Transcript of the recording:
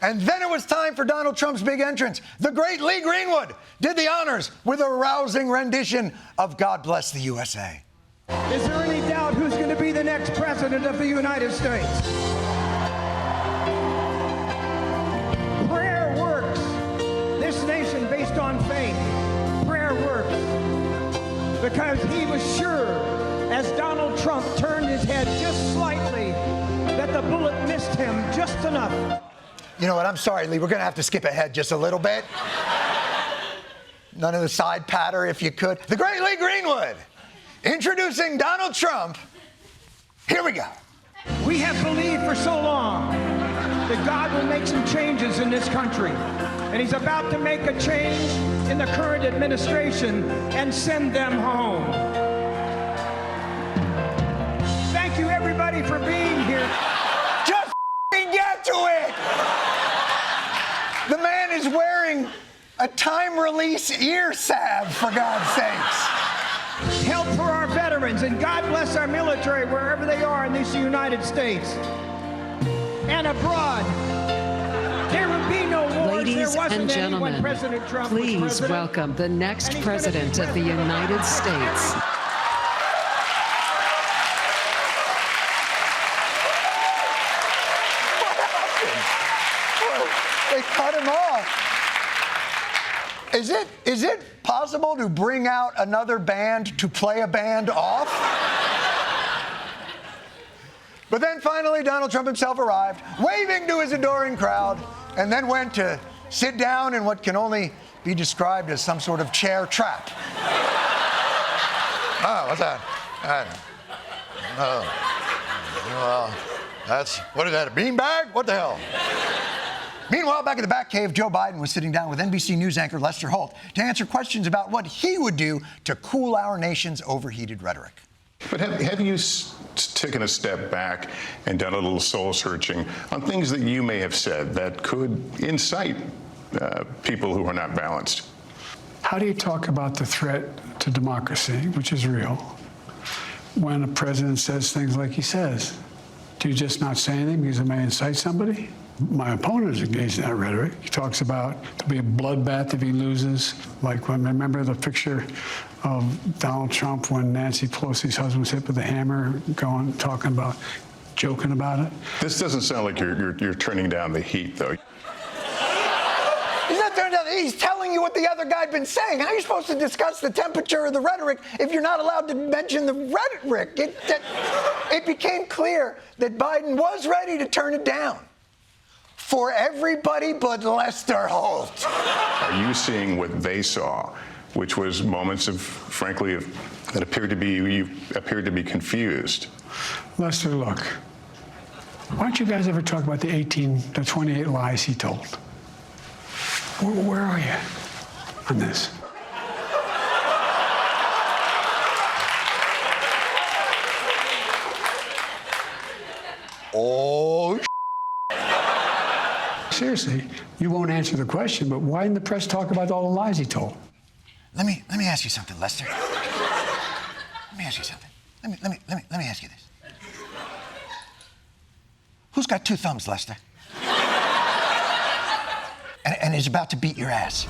And then it was time for Donald Trump's big entrance. The great Lee Greenwood did the honors with a rousing rendition of God Bless the USA. Is there any doubt who's going to be the next president of the United States? Prayer works. This nation based on faith. Prayer works. Because he was sure, as Donald Trump turned his head just slightly, that the bullet missed him just enough. You know what? I'm sorry, Lee. We're going to have to skip ahead just a little bit. None of the side patter, if you could. The great Lee Greenwood, introducing Donald Trump. Here we go. We have believed for so long that God will make some changes in this country. And he's about to make a change in the current administration and send them home. Thank you, everybody, for being here. Just get to it! The man is wearing a time-release ear salve, for God's sakes. Help for our veterans, and God bless our military wherever they are in this United States and abroad. There would be no wars. Ladies and gentlemen, President Trump please welcome the next president of the United States. They cut him off. Is it possible to bring out another band to play a band off? But then finally, Donald Trump himself arrived, waving to his adoring crowd, and then went to sit down in what can only be described as some sort of chair trap. Oh, what's that? Well, what is that, a beanbag? What the hell? Meanwhile, back in the back cave, Joe Biden was sitting down with NBC News anchor Lester Holt to answer questions about what he would do to cool our nation's overheated rhetoric. But have you taken a step back and done a little soul searching on things that you may have said that could incite people who are not balanced? How do you talk about the threat to democracy, which is real, when a president says things like he says? Do you just not say anything because it may incite somebody? My opponent is engaged in that rhetoric. He talks about there'll be a bloodbath if he loses. Like when, remember the picture of Donald Trump when Nancy Pelosi's husband was hit with a hammer, joking about it? This doesn't sound like you're turning down the heat, though. He's not turning down the heat. He's telling you what the other guy'd been saying. How are you supposed to discuss the temperature of the rhetoric if you're not allowed to mention the rhetoric? It became clear that Biden was ready to turn it down. For everybody but Lester Holt. Are you seeing what they saw, which was moments of, frankly, that appeared to be, you appeared to be confused? Lester, look, why don't you guys ever talk about the 28 lies he told? Where are you on this? Oh, seriously, you won't answer the question, but why didn't the press talk about all the lies he told? Let me ask you something, Lester. Let me ask you something. Let me ask you this. Who's got two thumbs, Lester? And is about to beat your ass?